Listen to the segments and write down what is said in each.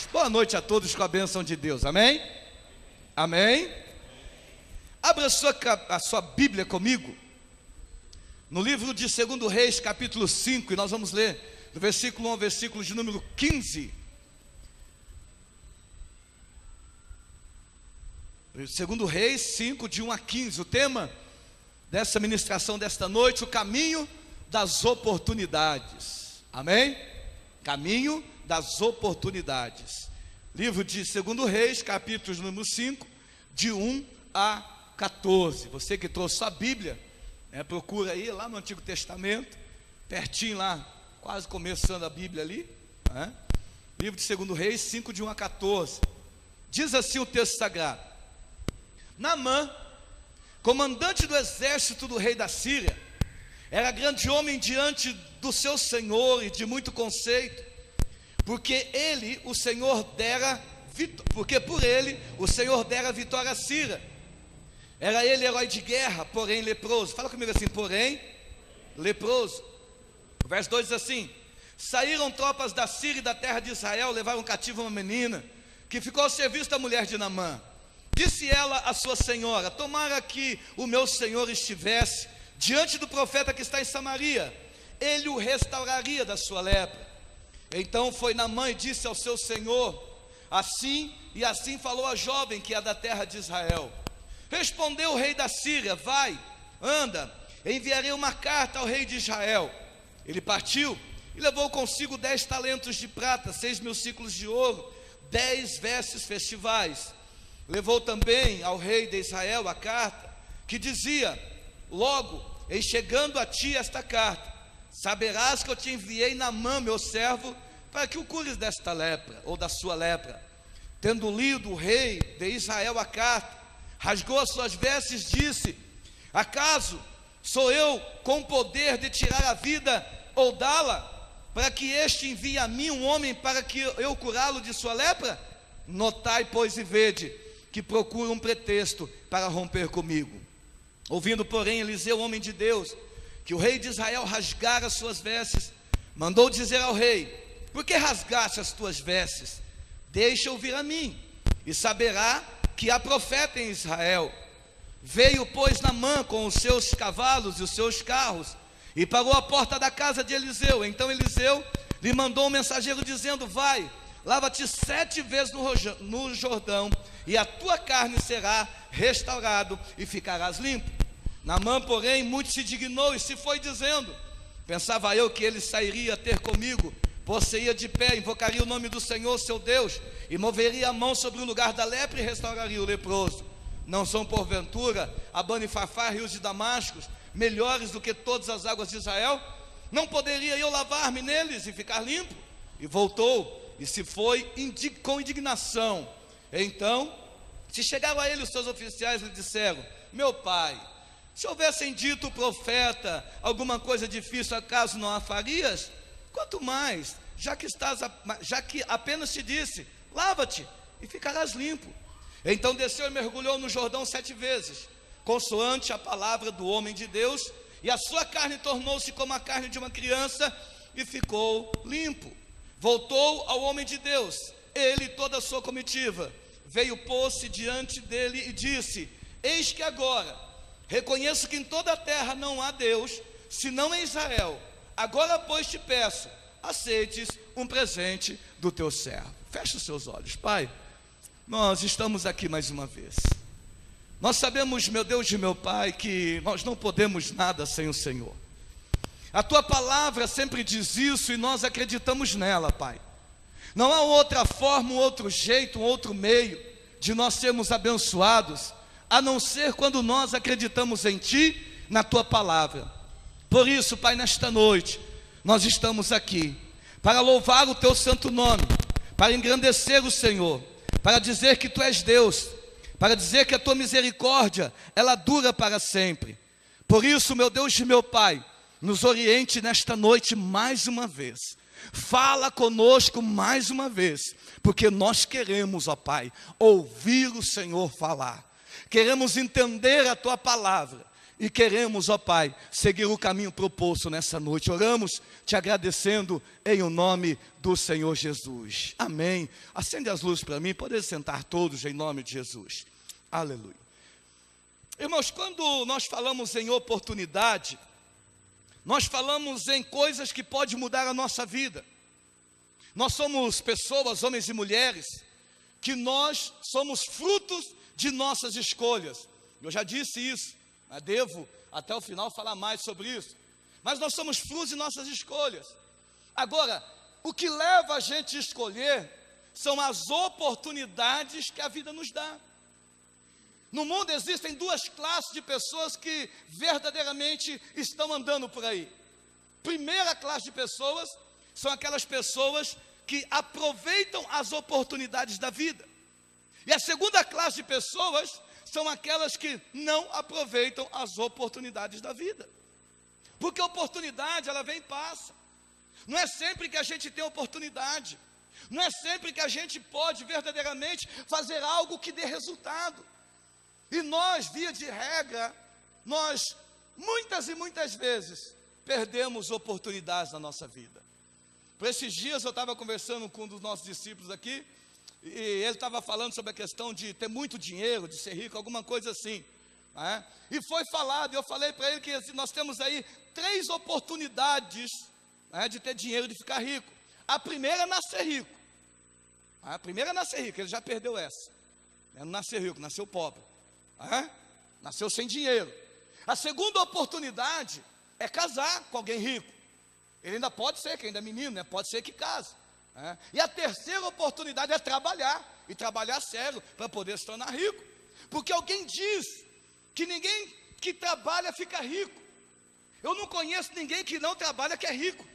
irmãos. Boa noite a todos com a bênção de Deus, amém? Amém? Abra a sua Bíblia comigo, no livro de 2 Reis, capítulo 5, e nós vamos ler do versículo 1 ao versículo de número 15. 2 Reis 5, de 1 a 15, o tema dessa ministração desta noite, o caminho das oportunidades, amém? Caminho das oportunidades. Livro de 2 Reis, capítulo número 5, de 1 a 14. Você que trouxe sua Bíblia, procura aí lá no Antigo Testamento, pertinho lá, quase começando a Bíblia ali, livro de 2 Reis 5, de 1 a 14. Diz assim o texto sagrado: Naamã, comandante do exército do rei da Síria, era grande homem diante do seu senhor e de muito conceito, porque por ele o Senhor dera vitória à Síria. Era ele herói de guerra, porém leproso. Fala comigo assim: porém leproso. O verso 2 diz assim: saíram tropas da Síria e da terra de Israel, levaram cativa uma menina, que ficou ao serviço da mulher de Naamã. Disse ela à sua senhora: tomara que o meu senhor estivesse diante do profeta que está em Samaria, ele o restauraria da sua lepra. Então foi Naamã e disse ao seu senhor: assim e assim falou a jovem que é da terra de Israel. Respondeu o rei da Síria: vai, anda, enviarei uma carta ao rei de Israel. Ele partiu e levou consigo 10 talentos de prata, 6.000 ciclos de ouro, 10 vestes festivais. Levou também ao rei de Israel a carta, que dizia: logo, em chegando a ti esta carta, saberás que eu te enviei Naamã, meu servo, para que o cures desta lepra, ou da sua lepra. Tendo lido o rei de Israel a carta, rasgou as suas vestes e disse: acaso sou eu com poder de tirar a vida ou dá-la, para que este envie a mim um homem para que eu curá-lo de sua lepra? Notai, pois, e vede, que procura um pretexto para romper comigo. Ouvindo, porém, Eliseu, homem de Deus, que o rei de Israel rasgara as suas vestes, mandou dizer ao rei: por que rasgaste as tuas vestes? Deixa ouvir a mim, e saberá que há profeta em Israel. Veio, pois, Naamã com os seus cavalos e os seus carros, e parou à porta da casa de Eliseu. Então Eliseu lhe mandou um mensageiro dizendo: vai, lava-te 7 vezes no Jordão, e a tua carne será restaurado e ficarás limpo. Naamã, porém, muito se dignou e se foi dizendo: pensava eu que ele sairia ter comigo, posseia de pé, invocaria o nome do Senhor seu Deus, e moveria a mão sobre o lugar da lepra e restauraria o leproso. Não são porventura Abana e Farfar, rios de Damasco, melhores do que todas as águas de Israel? Não poderia eu lavar-me neles e ficar limpo? E voltou e se foi com indignação. Então se chegaram a ele os seus oficiais e lhe disseram: meu pai, se houvessem dito o profeta alguma coisa difícil, acaso não a farias? Quanto mais, já que apenas te disse: lava-te e ficarás limpo. Então desceu e mergulhou no Jordão 7 vezes, consoante a palavra do homem de Deus, e a sua carne tornou-se como a carne de uma criança, e ficou limpo. Voltou ao homem de Deus, ele e toda a sua comitiva. Veio, pôs-se diante dele e disse: eis que agora reconheço que em toda a terra não há Deus, senão em Israel. Agora, pois, te peço, aceites um presente do teu servo. Feche os seus olhos. Pai, nós estamos aqui mais uma vez. Nós sabemos, meu Deus e meu Pai, que nós não podemos nada sem o Senhor. A tua palavra sempre diz isso e nós acreditamos nela, Pai. Não há outra forma, um outro jeito, um outro meio de nós sermos abençoados, a não ser quando nós acreditamos em Ti, na Tua palavra. Por isso, Pai, nesta noite, nós estamos aqui para louvar o Teu santo nome, para engrandecer o Senhor, para dizer que Tu és Deus, para dizer que a Tua misericórdia, ela dura para sempre. Por isso, meu Deus e meu Pai, nos oriente nesta noite mais uma vez. Fala conosco mais uma vez, porque nós queremos, ó Pai, ouvir o Senhor falar. Queremos entender a Tua palavra e queremos, ó Pai, seguir o caminho proposto nessa noite. Oramos te agradecendo em o nome do Senhor Jesus. Amém. Acende as luzes para mim, podem sentar todos em nome de Jesus. Aleluia. Irmãos, quando nós falamos em oportunidade, nós falamos em coisas que podem mudar a nossa vida. Nós somos pessoas, homens e mulheres, que nós somos frutos de nossas escolhas. Eu já disse isso, mas devo até o final falar mais sobre isso. Mas nós somos frutos de nossas escolhas. Agora, o que leva a gente a escolher são as oportunidades que a vida nos dá. No mundo existem duas classes de pessoas que verdadeiramente estão andando por aí. Primeira classe de pessoas são aquelas pessoas que aproveitam as oportunidades da vida. E a segunda classe de pessoas são aquelas que não aproveitam as oportunidades da vida. Porque a oportunidade, ela vem e passa. Não é sempre que a gente tem oportunidade. Não é sempre que a gente pode verdadeiramente fazer algo que dê resultado. E nós, via de regra, nós muitas e muitas vezes perdemos oportunidades na nossa vida. Por esses dias eu estava conversando com um dos nossos discípulos aqui, e ele estava falando sobre a questão de ter muito dinheiro, de ser rico, alguma coisa assim, né? E foi falado, eu falei para ele que assim, nós temos aí 3 oportunidades, né, de ter dinheiro, de ficar rico. A primeira é nascer rico. A primeira é nascer rico, ele já perdeu essa. Ele não nasceu rico, nasceu pobre. Nasceu sem dinheiro. A segunda oportunidade é casar com alguém rico. Ele ainda pode ser, que ainda é menino, né? Pode ser que case. E a terceira oportunidade é trabalhar, e trabalhar sério, para poder se tornar rico. Porque alguém diz que ninguém que trabalha fica rico. Eu não conheço ninguém que não trabalha que é rico.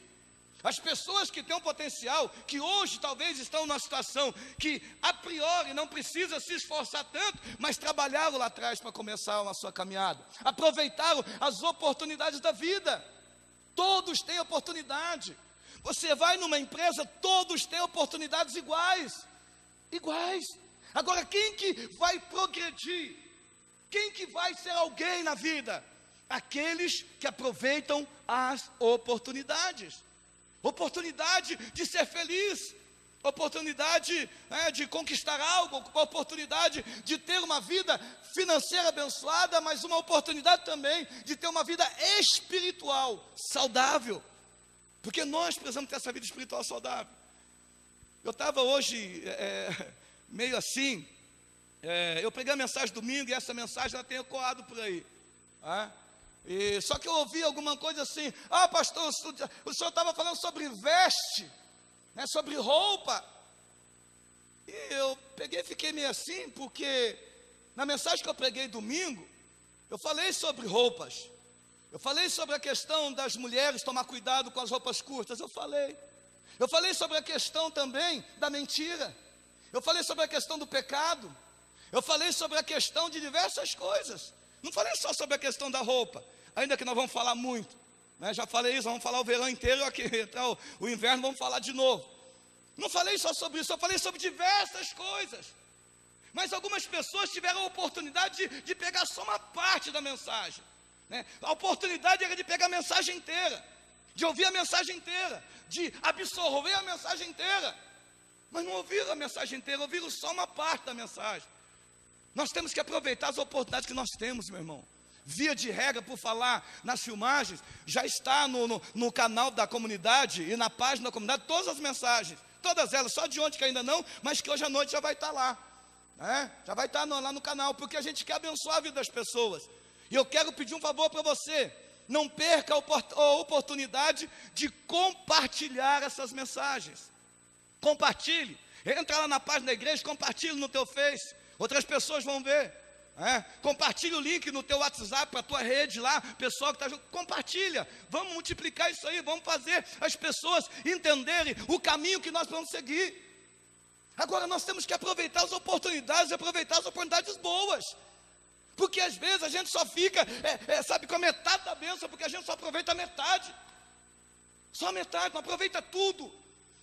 As pessoas que têm um potencial, que hoje talvez estão numa situação que a priori não precisa se esforçar tanto, mas trabalharam lá atrás para começar a sua caminhada, aproveitaram as oportunidades da vida. Todos têm oportunidade. Você vai numa empresa, todos têm oportunidades iguais. Agora, quem que vai progredir? Quem que vai ser alguém na vida? Aqueles que aproveitam as oportunidades. Oportunidade de ser feliz, oportunidade de conquistar algo, oportunidade de ter uma vida financeira abençoada, mas uma oportunidade também de ter uma vida espiritual saudável, porque nós precisamos ter essa vida espiritual saudável. Eu estava hoje meio assim, eu preguei a mensagem domingo e essa mensagem ela tem ecoado por aí, só que eu ouvi alguma coisa assim: pastor, o senhor estava falando sobre veste, né, sobre roupa. E eu peguei e fiquei meio assim, porque na mensagem que eu preguei domingo, eu falei sobre roupas. Eu falei sobre a questão das mulheres tomar cuidado com as roupas curtas. Eu falei sobre a questão também da mentira. Eu falei sobre a questão do pecado. Eu falei sobre a questão de diversas coisas. Não falei só sobre a questão da roupa, ainda que nós vamos falar muito, né? Já falei isso, vamos falar o verão inteiro, aqui, então, o inverno vamos falar de novo. Não falei só sobre isso, eu falei sobre diversas coisas. Mas algumas pessoas tiveram a oportunidade de pegar só uma parte da mensagem, né? A oportunidade era de pegar a mensagem inteira, de ouvir a mensagem inteira, de absorver a mensagem inteira. Mas não ouviram a mensagem inteira, ouviram só uma parte da mensagem. Nós temos que aproveitar as oportunidades que nós temos, meu irmão. Via de regra, por falar nas filmagens, já está no canal da comunidade e na página da comunidade todas as mensagens, todas elas, só de ontem que ainda não, mas que hoje à noite já vai estar lá, né? Já vai estar lá no canal, porque a gente quer abençoar a vida das pessoas. E eu quero pedir um favor para você: não perca a oportunidade de compartilhar essas mensagens. Compartilhe, entra lá na página da igreja, compartilhe no teu Face, outras pessoas vão ver. Compartilhe o link no teu WhatsApp, para a tua rede lá, pessoal que está junto, compartilha, vamos multiplicar isso aí, vamos fazer as pessoas entenderem o caminho que nós vamos seguir. Agora nós temos que aproveitar as oportunidades, aproveitar as oportunidades boas, porque às vezes a gente só fica, com a metade da bênção, porque a gente só aproveita a metade, só a metade, não aproveita tudo.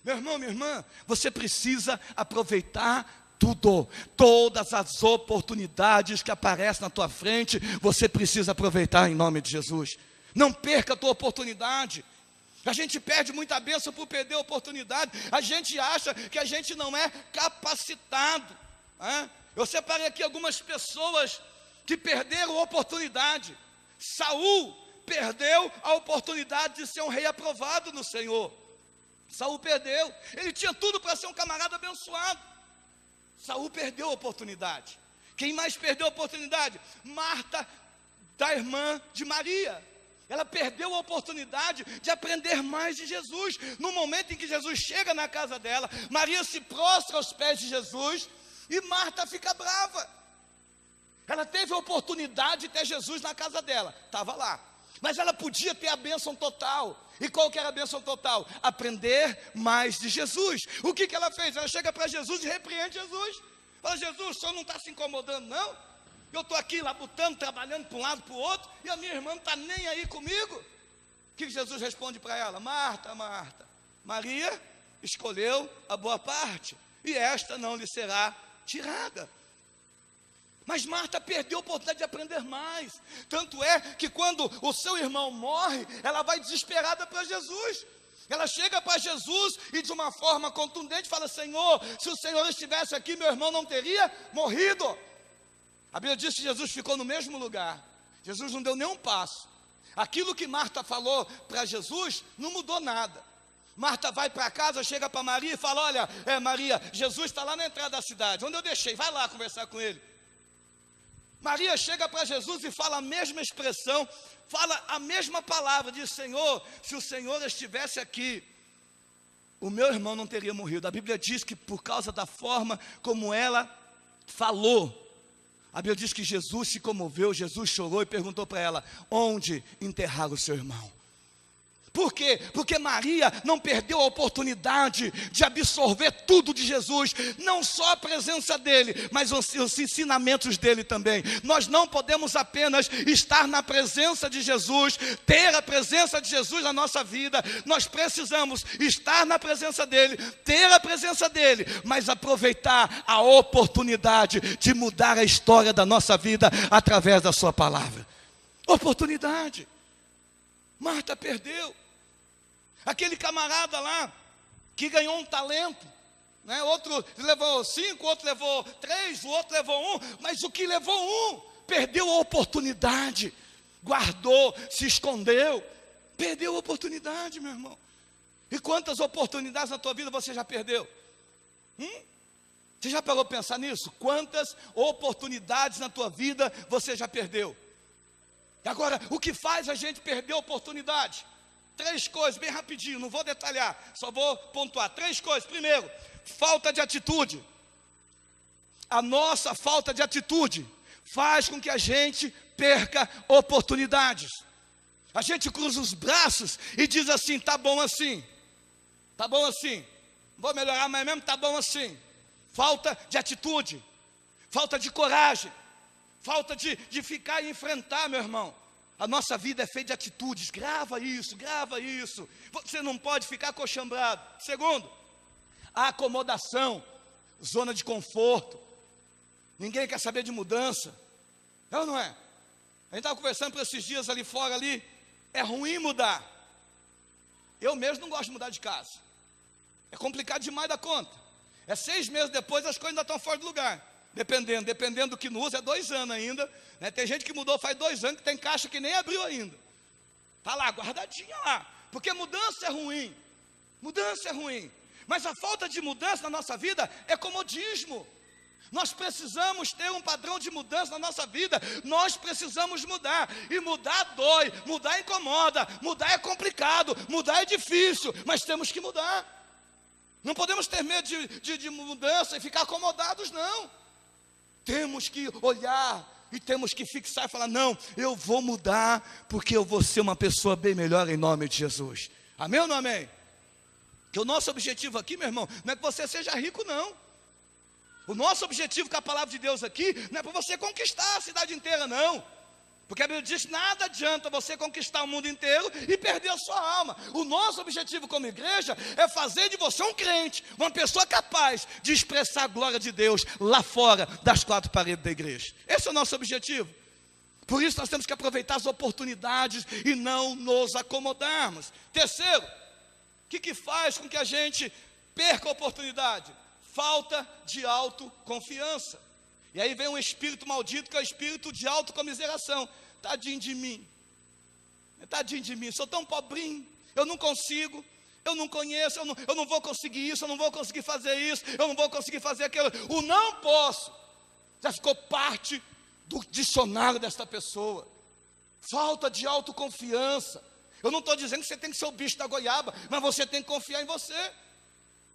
Meu irmão, minha irmã, você precisa aproveitar tudo, todas as oportunidades que aparecem na tua frente, você precisa aproveitar em nome de Jesus. Não perca a tua oportunidade. A gente perde muita bênção por perder a oportunidade. A gente acha que a gente não é capacitado. Eu separei aqui algumas pessoas que perderam a oportunidade. Saul perdeu a oportunidade de ser um rei aprovado no Senhor. Saul perdeu. Ele tinha tudo para ser um camarada abençoado. Saul perdeu a oportunidade. Quem mais perdeu a oportunidade? Marta, da irmã de Maria. Ela perdeu a oportunidade de aprender mais de Jesus. No momento em que Jesus chega na casa dela, Maria se prostra aos pés de Jesus e Marta fica brava. Ela teve a oportunidade de ter Jesus na casa dela, estava lá. Mas ela podia ter a bênção total. E qual que era a bênção total? Aprender mais de Jesus. O que ela fez? Ela chega para Jesus e repreende Jesus. Fala: Jesus, o senhor não está se incomodando não? Eu estou aqui labutando, trabalhando para um lado, para o outro, e a minha irmã não está nem aí comigo. O que Jesus responde para ela? Marta, Marta, Maria escolheu a boa parte, e esta não lhe será tirada. Mas Marta perdeu a oportunidade de aprender mais. Tanto é que quando o seu irmão morre, ela vai desesperada para Jesus. Ela chega para Jesus e de uma forma contundente fala: Senhor, se o Senhor estivesse aqui, meu irmão não teria morrido. A Bíblia diz que Jesus ficou no mesmo lugar. Jesus não deu nenhum passo. Aquilo que Marta falou para Jesus não mudou nada. Marta vai para casa, chega para Maria e fala: olha, Maria, Jesus está lá na entrada da cidade, onde eu deixei, vai lá conversar com ele. Maria chega para Jesus e fala a mesma expressão, fala a mesma palavra, diz: Senhor, se o Senhor estivesse aqui, o meu irmão não teria morrido. A Bíblia diz que por causa da forma como ela falou, a Bíblia diz que Jesus se comoveu, Jesus chorou e perguntou para ela: onde enterrar o seu irmão? Por quê? Porque Maria não perdeu a oportunidade de absorver tudo de Jesus, não só a presença dele, mas os ensinamentos dele também. Nós não podemos apenas estar na presença de Jesus, ter a presença de Jesus na nossa vida. Nós precisamos estar na presença dele, ter a presença dele, mas aproveitar a oportunidade de mudar a história da nossa vida através da sua palavra. Oportunidade. Marta perdeu. Aquele camarada lá, que ganhou um talento, né? Outro levou 5, outro levou 3, o outro levou 1, mas o que levou 1, perdeu a oportunidade, guardou, se escondeu, perdeu a oportunidade, meu irmão. E quantas oportunidades na tua vida você já perdeu? Você já parou para pensar nisso? Quantas oportunidades na tua vida você já perdeu? Agora, o que faz a gente perder a oportunidade? 3 coisas, bem rapidinho, não vou detalhar, só vou pontuar. 3 coisas. Primeiro, falta de atitude. A nossa falta de atitude faz com que a gente perca oportunidades. A gente cruza os braços e diz assim: tá bom assim, não vou melhorar, mas mesmo tá bom assim. Falta de atitude, falta de coragem, falta de ficar e enfrentar, meu irmão. A nossa vida é feita de atitudes. Grava isso. Você não pode ficar acochambrado. Segundo, a acomodação, zona de conforto. Ninguém quer saber de mudança. É ou não é? A gente estava conversando por esses dias ali fora ali. É ruim mudar. Eu mesmo não gosto de mudar de casa. É complicado demais da conta. 6 meses depois as coisas ainda estão fora do lugar. Dependendo do que não usa, é 2 anos ainda, né? Tem gente que mudou faz 2 anos, que tem caixa que nem abriu ainda, está lá, guardadinha lá, porque mudança é ruim, mas a falta de mudança na nossa vida é comodismo. Nós precisamos ter um padrão de mudança na nossa vida, nós precisamos mudar, e mudar dói, mudar incomoda, mudar é complicado, mudar é difícil, mas temos que mudar. Não podemos ter medo de mudança e ficar acomodados, não. Temos que olhar e temos que fixar e falar: não, eu vou mudar, porque eu vou ser uma pessoa bem melhor em nome de Jesus. Amém ou não amém? Que o nosso objetivo aqui, meu irmão, não é que você seja rico, não. O nosso objetivo com a palavra de Deus aqui não é para você conquistar a cidade inteira, não. Porque a Bíblia diz: nada adianta você conquistar o mundo inteiro e perder a sua alma. O nosso objetivo como igreja é fazer de você um crente, uma pessoa capaz de expressar a glória de Deus lá fora das quatro paredes da igreja. Esse é o nosso objetivo. Por isso nós temos que aproveitar as oportunidades e não nos acomodarmos. Terceiro, o que faz com que a gente perca a oportunidade? Falta de autoconfiança. E aí vem um espírito maldito, que é o espírito de autocomiseração. Tadinho de mim, sou tão pobrinho, eu não consigo, eu não conheço, eu não vou conseguir isso, eu não vou conseguir fazer isso, eu não vou conseguir fazer aquilo. O não posso já ficou parte do dicionário desta pessoa. Falta de autoconfiança. Eu não estou dizendo que você tem que ser o bicho da goiaba, mas você tem que confiar em você.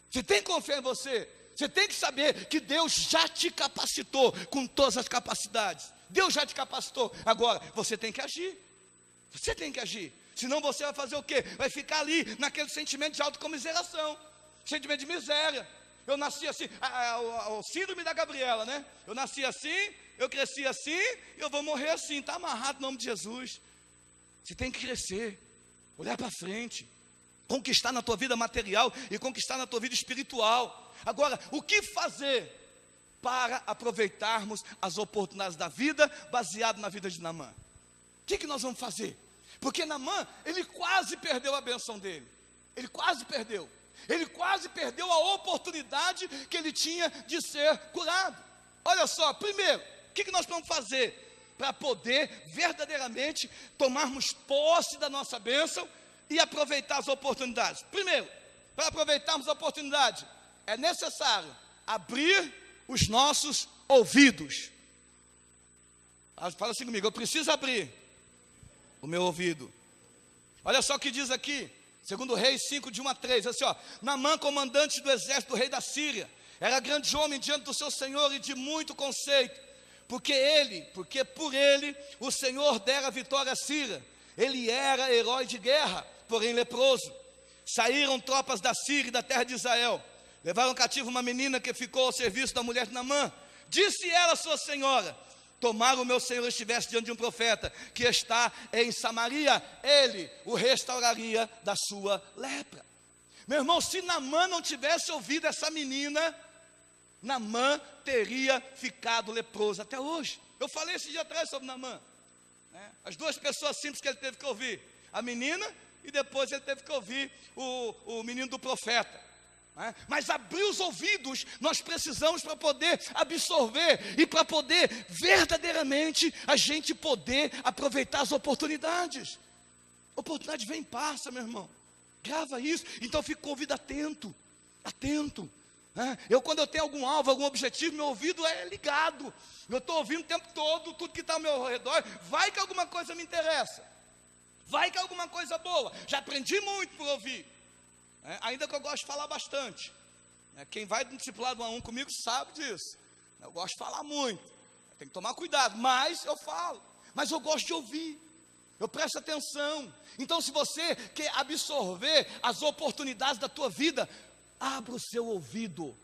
Você tem que confiar em você. Você tem que saber que Deus já te capacitou com todas as capacidades. Deus já te capacitou. Agora, você tem que agir. Você tem que agir. Senão você vai fazer o quê? Vai ficar ali naquele sentimento de autocomiseração, sentimento de miséria. Eu nasci assim, o síndrome da Gabriela, né? Eu nasci assim, eu cresci assim, eu vou morrer assim. Está amarrado no nome de Jesus. Você tem que crescer, olhar para frente, conquistar na tua vida material e conquistar na tua vida espiritual. Agora, o que fazer para aproveitarmos as oportunidades da vida, baseado na vida de Naamã? O que nós vamos fazer? Porque Naamã, ele quase perdeu a bênção dele. Ele quase perdeu a oportunidade que ele tinha de ser curado. Olha só, primeiro, o que nós vamos fazer para poder verdadeiramente tomarmos posse da nossa bênção e aproveitar as oportunidades? Primeiro, para aproveitarmos a oportunidade, é necessário abrir os nossos ouvidos. Fala assim comigo: eu preciso abrir o meu ouvido. Olha só o que diz aqui, segundo Reis 5, de 1 a 3, assim, ó: Naamã, comandante do exército do rei da Síria, era grande homem diante do seu senhor e de muito conceito, porque por ele o Senhor dera vitória à Síria. Ele era herói de guerra, porém leproso. Saíram tropas da Síria e da terra de Israel, levaram cativo uma menina que ficou ao serviço da mulher de Naamã. Disse ela à sua senhora: tomara o meu senhor estivesse diante de um profeta que está em Samaria, ele o restauraria da sua lepra. Meu irmão, se Naamã não tivesse ouvido essa menina, Naamã teria ficado leproso até hoje. Eu falei esse dia atrás sobre Naamã, né? As duas pessoas simples que ele teve que ouvir: a menina, e depois ele teve que ouvir o menino do profeta. Mas abrir os ouvidos nós precisamos para poder absorver e para poder verdadeiramente a gente poder aproveitar as oportunidades. Oportunidade vem e passa, meu irmão. Grava isso. Então fica com o ouvido atento. Quando eu tenho algum alvo, algum objetivo, meu ouvido é ligado. Eu estou ouvindo o tempo todo, tudo que está ao meu redor. Vai que alguma coisa me interessa. Vai que é alguma coisa boa. Já aprendi muito por ouvir. Ainda que eu gosto de falar bastante. Quem vai do discipulado 1 a 1 comigo sabe disso. Eu gosto de falar muito. Tem que tomar cuidado, mas eu falo. Mas eu gosto de ouvir. Eu presto atenção. Então, se você quer absorver as oportunidades da tua vida, abra o seu ouvido.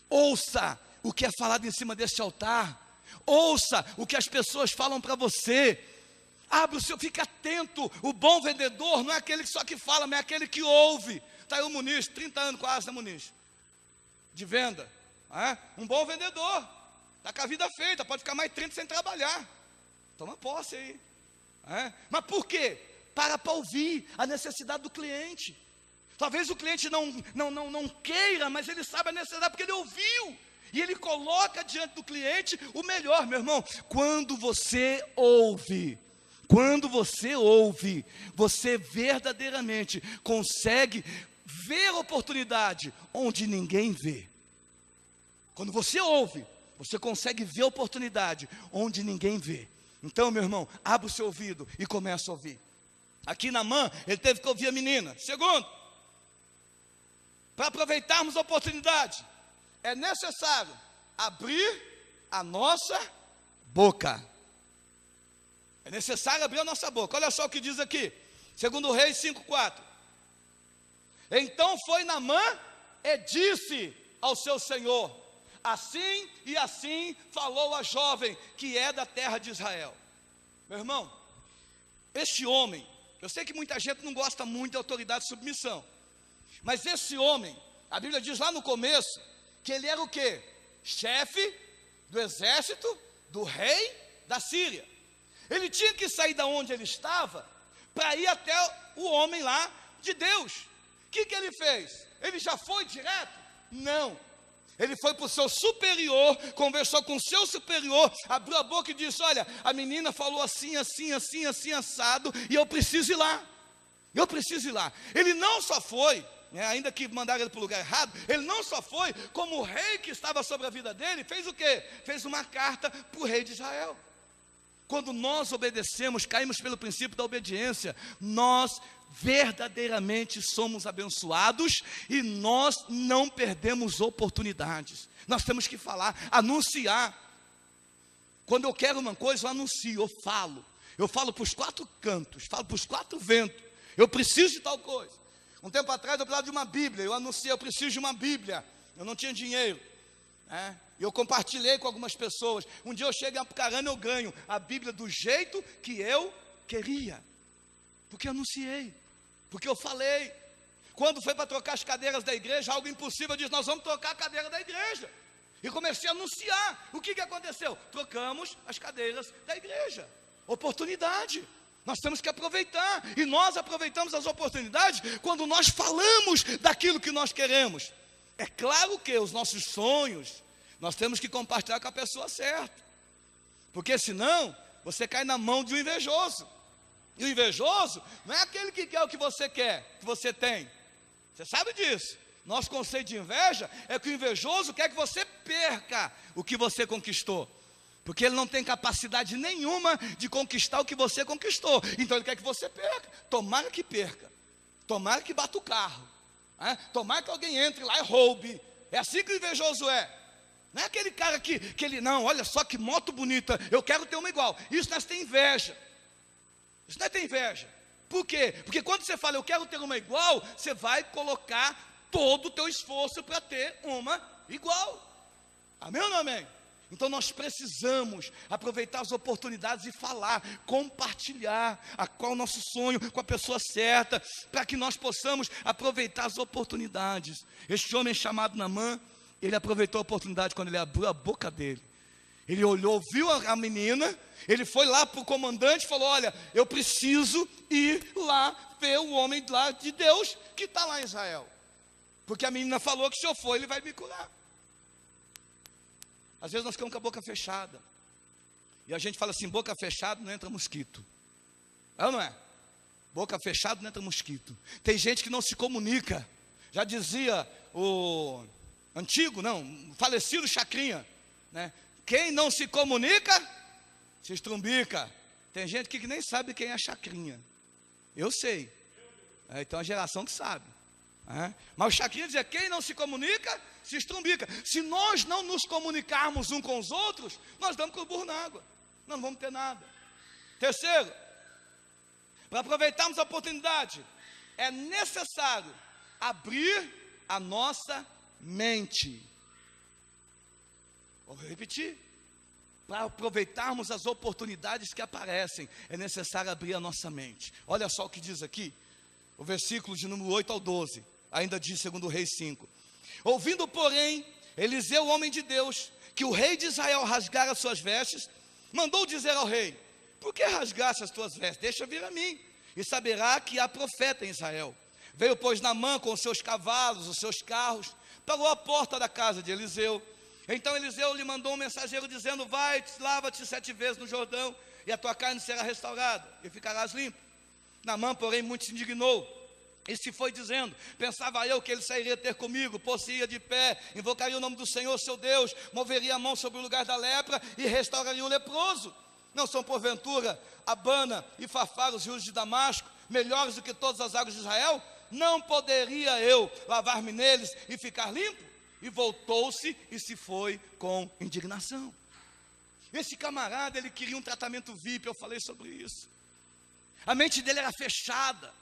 Ouça o que é falado em cima deste altar. Ouça o que as pessoas falam para você. Abre o seu, fica atento. O bom vendedor não é aquele só que fala, mas é aquele que ouve. Está aí o Muniz, 30 anos quase, né, Muniz? De venda. Um bom vendedor. Está com a vida feita, pode ficar mais 30 sem trabalhar. Toma posse aí. Mas por quê? Para ouvir a necessidade do cliente. Talvez o cliente não queira, mas ele sabe a necessidade porque ele ouviu. E ele coloca diante do cliente o melhor, meu irmão. Quando você ouve, você verdadeiramente consegue ver oportunidade onde ninguém vê. Quando você ouve, você consegue ver oportunidade onde ninguém vê. Então, meu irmão, abre o seu ouvido e começa a ouvir. Aqui Naamã, ele teve que ouvir a menina. Segundo, para aproveitarmos a oportunidade, é necessário abrir a nossa boca. É necessário abrir a nossa boca. Olha só o que diz aqui, segundo Reis 5:4. Então foi Naamã e disse ao seu senhor: assim e assim falou a jovem que é da terra de Israel. Meu irmão, este homem, eu sei que muita gente não gosta muito de autoridade e submissão, mas esse homem, a Bíblia diz lá no começo, que ele era o quê? Chefe do exército do rei da Síria. Ele tinha que sair da onde ele estava, para ir até o homem lá de Deus. O que ele fez? Ele já foi direto? Não. Ele foi para o seu superior, conversou com o seu superior, abriu a boca e disse: olha, a menina falou assim, assim, assim, assim, assado, e eu preciso ir lá. Eu preciso ir lá. Ele não só foi, ainda que mandaram ele para o lugar errado, ele não só foi, como o rei que estava sobre a vida dele, fez o quê? Fez uma carta para o rei de Israel. Quando nós obedecemos, caímos pelo princípio da obediência, nós verdadeiramente somos abençoados e nós não perdemos oportunidades. Nós temos que falar, anunciar. Quando eu quero uma coisa, eu anuncio, eu falo para os 4 cantos, falo para os 4 ventos, eu preciso de tal coisa. Um tempo atrás eu precisava de uma Bíblia, eu anunciei, eu preciso de uma Bíblia, eu não tinha dinheiro, eu compartilhei com algumas pessoas. Um dia eu chego em Apucarana, eu ganho a Bíblia do jeito que eu queria, porque eu anunciei, porque eu falei. Quando foi para trocar as cadeiras da igreja, algo impossível, eu disse: nós vamos trocar a cadeira da igreja, e comecei a anunciar. O que aconteceu? Trocamos as cadeiras da igreja. Oportunidade, nós temos que aproveitar, e nós aproveitamos as oportunidades quando nós falamos daquilo que nós queremos. É claro que os nossos sonhos, nós temos que compartilhar com a pessoa certa, porque senão você cai na mão de um invejoso. E o invejoso não é aquele que quer o que você quer, que você tem. Você sabe disso. Nosso conceito de inveja é que o invejoso quer que você perca o que você conquistou, porque ele não tem capacidade nenhuma de conquistar o que você conquistou. Então ele quer que você perca. Tomara que perca, tomara que bata o carro, tomara que alguém entre lá e roube. É assim que o invejoso é. Não é aquele cara que ele, não, olha só que moto bonita, eu quero ter uma igual. Isso nós temos inveja. Isso não é ter inveja. Por quê? Porque quando você fala eu quero ter uma igual, você vai colocar todo o teu esforço para ter uma igual. Amém ou não amém? Então nós precisamos aproveitar as oportunidades e falar, compartilhar qual é o nosso sonho com a pessoa certa, para que nós possamos aproveitar as oportunidades. Este homem chamado Naamã, ele aproveitou a oportunidade quando ele abriu a boca dele. Ele olhou, viu a menina, ele foi lá para o comandante e falou: olha, eu preciso ir lá ver o homem lá de Deus que está lá em Israel, porque a menina falou que se eu for ele vai me curar. Às vezes nós ficamos com a boca fechada, e a gente fala assim: boca fechada não entra mosquito. É ou não é? Boca fechada não entra mosquito. Tem gente que não se comunica. Já dizia o falecido Chacrinha, né? Quem não se comunica, se estrumbica. Tem gente que nem sabe quem é Chacrinha. Eu sei. Então a geração que sabe. Mas o Chacrinha dizia: quem não se comunica, se estrumbica. Se nós não nos comunicarmos uns com os outros, nós damos com o burro na água. Nós não vamos ter nada. Terceiro, para aproveitarmos a oportunidade, é necessário abrir a nossa mente. Vou repetir. Para aproveitarmos as oportunidades que aparecem, é necessário abrir a nossa mente. Olha só o que diz aqui, o versículo de número 8 ao 12, ainda diz 2 Reis 5. Ouvindo, porém, Eliseu, homem de Deus, que o rei de Israel rasgara as suas vestes, mandou dizer ao rei: por que rasgaste as tuas vestes? Deixa vir a mim, e saberá que há profeta em Israel. Veio, pois, Naamã com os seus cavalos, os seus carros, parou à porta da casa de Eliseu. Então Eliseu lhe mandou um mensageiro dizendo: vai, lava-te 7 vezes no Jordão, e a tua carne será restaurada, e ficarás limpo. Naamã, porém, muito se indignou, e se foi dizendo: pensava eu que ele sairia ter comigo, pôr-se-ia de pé, invocaria o nome do Senhor seu Deus, moveria a mão sobre o lugar da lepra, e restauraria o leproso. Não são porventura Abana e Farfar, os rios de Damasco, melhores do que todas as águas de Israel? Não poderia eu lavar-me neles e ficar limpo? E voltou-se e se foi com indignação. Esse camarada, ele queria um tratamento VIP, eu falei sobre isso. A mente dele era fechada.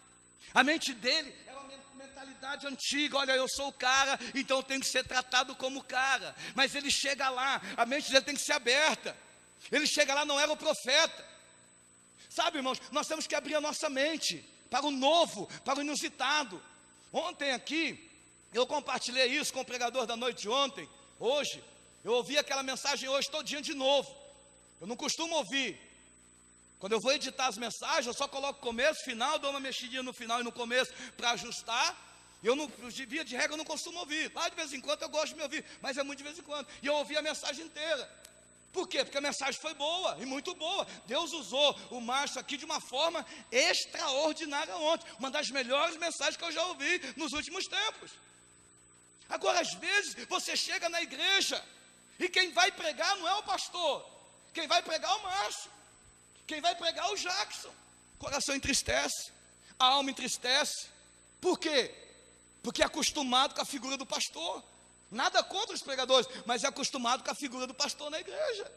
A mente dele era uma mentalidade antiga: olha, eu sou o cara, então eu tenho que ser tratado como cara. Mas ele chega lá, a mente dele tem que ser aberta. Ele chega lá, não era o profeta. Sabe, irmãos, nós temos que abrir a nossa mente para o novo, para o inusitado. Ontem aqui, eu compartilhei isso com o pregador da noite ontem. Hoje, eu ouvi aquela mensagem hoje todinha de novo. Eu não costumo ouvir. Quando eu vou editar as mensagens, eu só coloco começo, final, dou uma mexidinha no final e no começo para ajustar. Eu não, via de regra, eu não costumo ouvir. Lá de vez em quando eu gosto de me ouvir, mas é muito de vez em quando. E eu ouvi a mensagem inteira. Por quê? Porque a mensagem foi boa, e muito boa. Deus usou o Márcio aqui de uma forma extraordinária ontem. Uma das melhores mensagens que eu já ouvi nos últimos tempos. Agora, às vezes, você chega na igreja, e quem vai pregar não é o pastor. Quem vai pregar é o Márcio. Quem vai pregar é o Jackson. O coração entristece, a alma entristece. Por quê? Porque é acostumado com a figura do pastor. Nada contra os pregadores, mas é acostumado com a figura do pastor na igreja.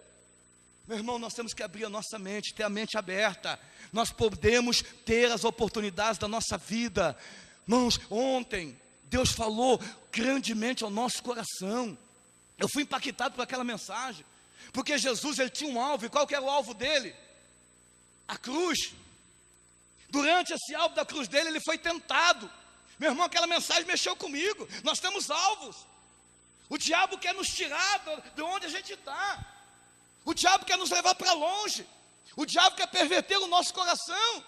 Meu irmão, nós temos que abrir a nossa mente, ter a mente aberta. Nós podemos ter as oportunidades da nossa vida. Irmãos, ontem Deus falou grandemente ao nosso coração. Eu fui impactado por aquela mensagem, porque Jesus, ele tinha um alvo. E qual que era o alvo dele? A cruz. Durante esse alvo da cruz dele, ele foi tentado. Meu irmão, aquela mensagem mexeu comigo. Nós temos alvos. O diabo quer nos tirar de onde a gente está. O diabo quer nos levar para longe. O diabo quer perverter o nosso coração.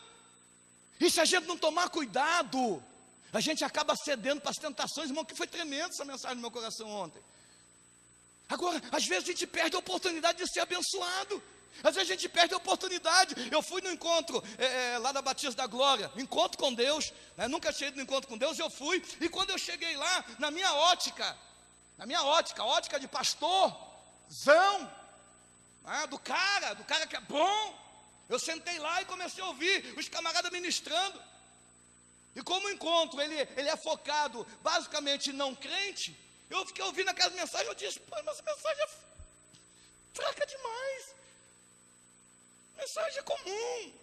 E se a gente não tomar cuidado, a gente acaba cedendo para as tentações. Irmão, que foi tremendo essa mensagem no meu coração ontem. Agora, às vezes a gente perde a oportunidade de ser abençoado. Às vezes a gente perde a oportunidade. Eu fui no encontro lá da Batista da Glória, encontro com Deus, né? Nunca tinha ido no encontro com Deus, eu fui. E quando eu cheguei lá, na minha ótica, a ótica de pastorzão, né? do cara que é bom, eu sentei lá e comecei a ouvir os camaradas ministrando. E como o encontro, ele é focado basicamente em não crente, eu fiquei ouvindo aquelas mensagens, eu disse, pô, mas essa mensagem é fraca demais. Mensagem comum.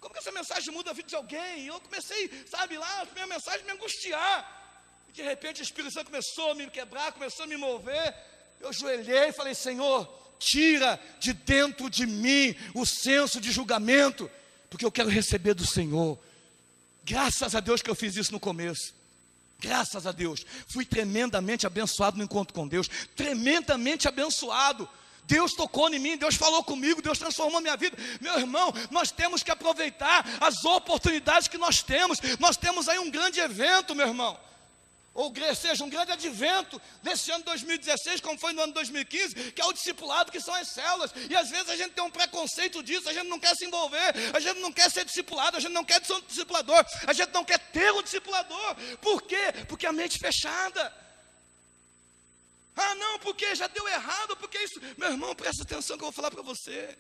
Como que essa mensagem muda a vida de alguém? E eu comecei, sabe lá, a minha mensagem me angustiar. E de repente o Espírito Santo começou a me quebrar, começou a me mover. Eu ajoelhei e falei, Senhor, tira de dentro de mim o senso de julgamento, porque eu quero receber do Senhor. Graças a Deus que eu fiz isso no começo. Graças a Deus. Fui tremendamente abençoado no encontro com Deus. Tremendamente abençoado. Deus tocou em mim, Deus falou comigo, Deus transformou a minha vida. Meu irmão, nós temos que aproveitar as oportunidades que nós temos. Nós temos aí um grande evento, meu irmão. Ou seja, um grande advento nesse ano de 2016, como foi no ano de 2015, que é o discipulado, que são as células. E às vezes a gente tem um preconceito disso, a gente não quer se envolver, a gente não quer ser discipulado, a gente não quer ser um discipulador, a gente não quer ter um discipulador. Por quê? Porque a mente fechada. Ah, não, porque já deu errado, porque isso... Meu irmão, presta atenção que eu vou falar para você.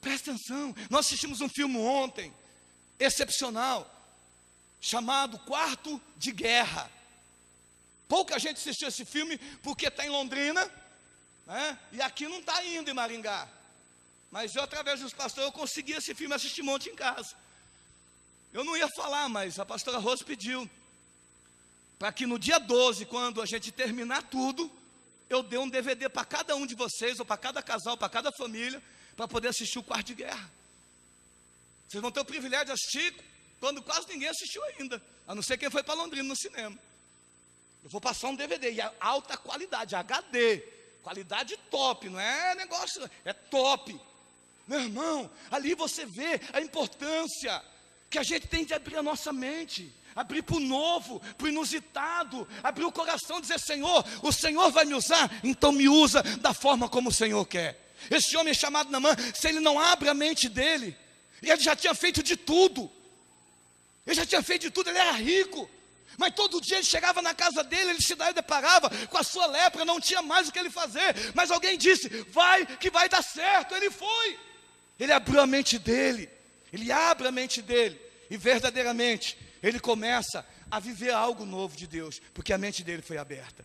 Presta atenção. Nós assistimos um filme ontem, excepcional, chamado Quarto de Guerra. Pouca gente assistiu esse filme, porque está em Londrina, né? E aqui não está ainda em Maringá. Mas eu, através dos pastores, eu consegui esse filme, assisti um monte em casa. Eu não ia falar, mas a pastora Rose pediu, para que no dia 12, quando a gente terminar tudo, eu dei um DVD para cada um de vocês, ou para cada casal, para cada família, para poder assistir o Quarto de Guerra. Vocês vão ter o privilégio de assistir, quando quase ninguém assistiu ainda, a não ser quem foi para Londrina no cinema. Eu vou passar um DVD, e alta qualidade, HD, qualidade top, não é negócio, é top. Meu irmão, ali você vê a importância que a gente tem de abrir a nossa mente, abrir para o novo, para o inusitado, abrir o coração, dizer, Senhor, o Senhor vai me usar, então me usa da forma como o Senhor quer. Esse homem é chamado Naamã, se ele não abre a mente dele, ele já tinha feito de tudo, ele era rico, mas todo dia ele chegava na casa dele, ele se deparava com a sua lepra, não tinha mais o que ele fazer, mas alguém disse, vai que vai dar certo, ele foi, ele abriu a mente dele, ele abre a mente dele, e verdadeiramente, ele começa a viver algo novo de Deus, porque a mente dele foi aberta.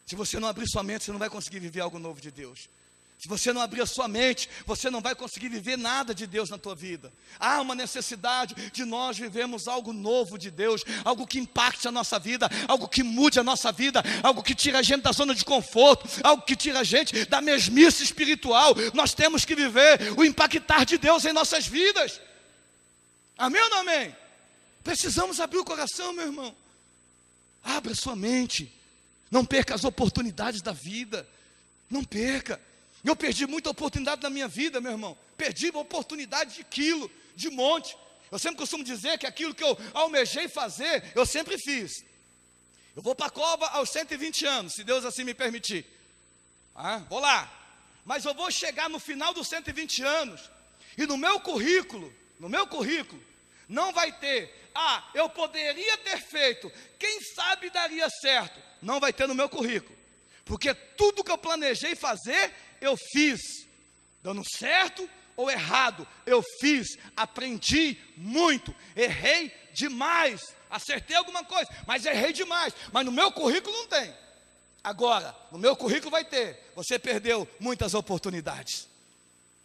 Se você não abrir sua mente, você não vai conseguir viver algo novo de Deus. Se você não abrir a sua mente, você não vai conseguir viver nada de Deus na tua vida. Há uma necessidade de nós vivermos algo novo de Deus, algo que impacte a nossa vida, algo que mude a nossa vida, algo que tire a gente da zona de conforto, algo que tire a gente da mesmice espiritual. Nós temos que viver o impactar de Deus em nossas vidas. Amém ou não amém? Precisamos abrir o coração, meu irmão. Abra a sua mente. Não perca as oportunidades da vida. Não perca. Eu perdi muita oportunidade na minha vida, meu irmão. Perdi a oportunidade de quilo, de monte. Eu sempre costumo dizer que aquilo que eu almejei fazer, eu sempre fiz. Eu vou para a cova aos 120 anos, se Deus assim me permitir. Vou lá. Mas eu vou chegar no final dos 120 anos, e no meu currículo, não vai ter, eu poderia ter feito, quem sabe daria certo. Não vai ter no meu currículo. Porque tudo que eu planejei fazer, eu fiz, dando certo ou errado, eu fiz, aprendi muito, errei demais, acertei alguma coisa, mas errei demais, mas no meu currículo não tem. Agora, no meu currículo vai ter, você perdeu muitas oportunidades,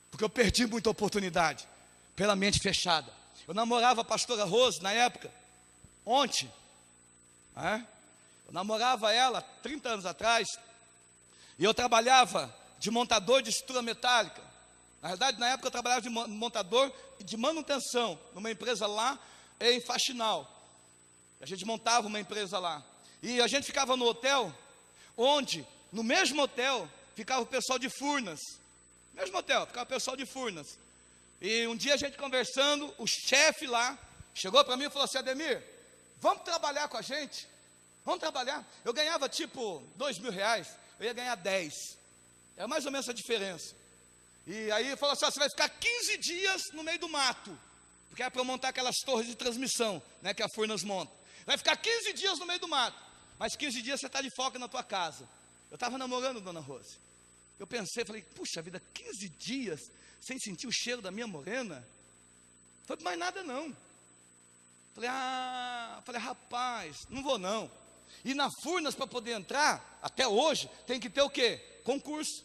porque eu perdi muita oportunidade, pela mente fechada. Eu namorava a pastora Rose na época, ontem, eu namorava ela 30 anos atrás, e eu trabalhava de montador de estrutura metálica. Na verdade, na época eu trabalhava de montador de manutenção, numa empresa lá em Faxinal. A gente montava uma empresa lá. E a gente ficava no hotel, onde, no mesmo hotel, ficava o pessoal de Furnas. No mesmo hotel, ficava o pessoal de Furnas. E um dia a gente conversando, o chefe lá, chegou para mim e falou assim: Ademir, vamos trabalhar com a gente? Vamos trabalhar. Eu ganhava tipo R$2.000, eu ia ganhar 10. Era mais ou menos essa diferença. E aí ele falou assim: você vai ficar 15 dias no meio do mato, porque era para eu montar aquelas torres de transmissão, né, que a Furnas monta. Vai ficar 15 dias no meio do mato, mas 15 dias você está de folga na tua casa. Eu estava namorando Dona Rose. Eu pensei, falei, puxa vida, 15 dias sem sentir o cheiro da minha morena? Foi mais nada não. Falei, rapaz, não vou não. E na Furnas, para poder entrar, até hoje, tem que ter o quê? Concurso.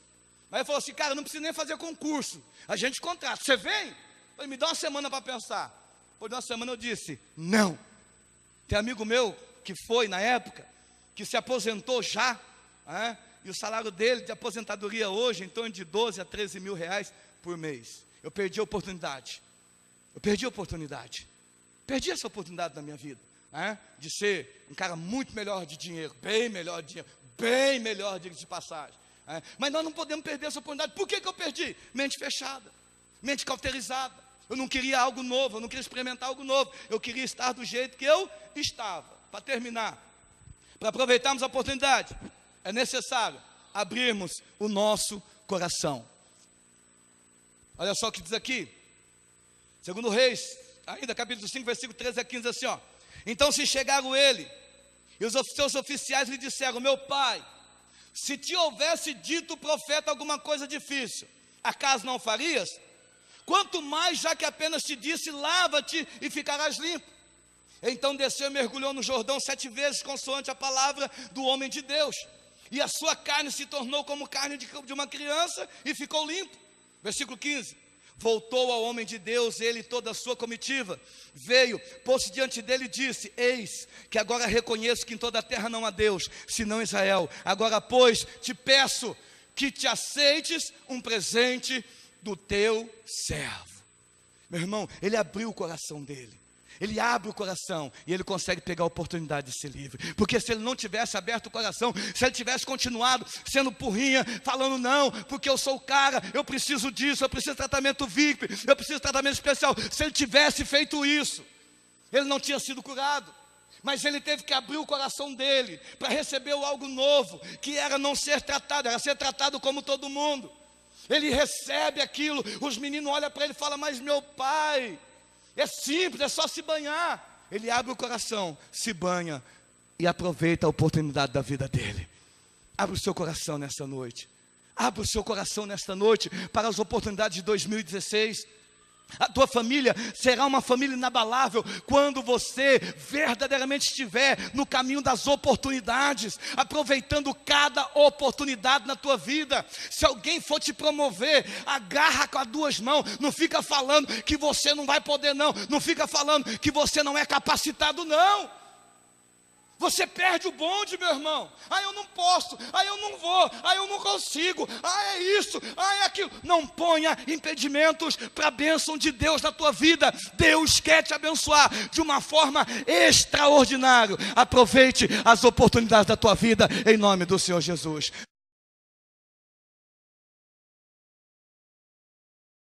Aí ele falou assim: cara, não precisa nem fazer concurso, a gente contrata, você vem? Eu falei, me dá uma semana para pensar. Depois de uma semana eu disse, não. Tem amigo meu, que foi na época, que se aposentou já, e o salário dele de aposentadoria hoje, em torno de 12 a 13 mil reais por mês. Eu perdi a oportunidade. Perdi essa oportunidade na minha vida, de ser um cara muito melhor de dinheiro, bem melhor de dinheiro, bem melhor de passagem. Mas nós não podemos perder essa oportunidade. Por que eu perdi? Mente fechada, mente cauterizada. Eu não queria algo novo, eu não queria experimentar algo novo, eu queria estar do jeito que eu estava. Para terminar, para aproveitarmos a oportunidade, é necessário abrirmos o nosso coração. Olha só o que diz aqui, 2 Reis, ainda capítulo 5, versículo 13 a 15, assim, Então se chegaram ele, e os seus oficiais lhe disseram: meu pai, se te houvesse dito o profeta alguma coisa difícil, acaso não farias? Quanto mais, já que apenas te disse, lava-te e ficarás limpo. Então desceu e mergulhou no Jordão 7 vezes, consoante a palavra do homem de Deus. E a sua carne se tornou como carne de uma criança e ficou limpo. Versículo 15. Voltou ao homem de Deus, ele e toda a sua comitiva. Veio, pôs-se diante dele e disse: eis que agora reconheço que em toda a terra não há Deus, senão Israel. Agora, pois, te peço que te aceites um presente do teu servo. Meu irmão, ele abriu o coração dele. Ele abre o coração e ele consegue pegar a oportunidade de ser livre. Porque se ele não tivesse aberto o coração, se ele tivesse continuado sendo porrinha, falando não, porque eu sou o cara, eu preciso disso, eu preciso de tratamento VIP, eu preciso de tratamento especial. Se ele tivesse feito isso, ele não tinha sido curado. Mas ele teve que abrir o coração dele para receber algo novo, que era não ser tratado, era ser tratado como todo mundo. Ele recebe aquilo, os meninos olham para ele e falam: mas meu pai, é simples, é só se banhar. Ele abre o coração, se banha e aproveita a oportunidade da vida dele. Abre o seu coração nesta noite. Abra o seu coração nesta noite para as oportunidades de 2016. A tua família será uma família inabalável quando você verdadeiramente estiver no caminho das oportunidades, aproveitando cada oportunidade na tua vida. Se alguém for te promover, agarra com as duas mãos, não fica falando que você não vai poder não fica falando que você não é capacitado não. Você perde o bonde, meu irmão. Eu não posso, eu não vou, eu não consigo, é isso, é aquilo. Não ponha impedimentos para a bênção de Deus na tua vida. Deus quer te abençoar de uma forma extraordinária. Aproveite as oportunidades da tua vida, em nome do Senhor Jesus.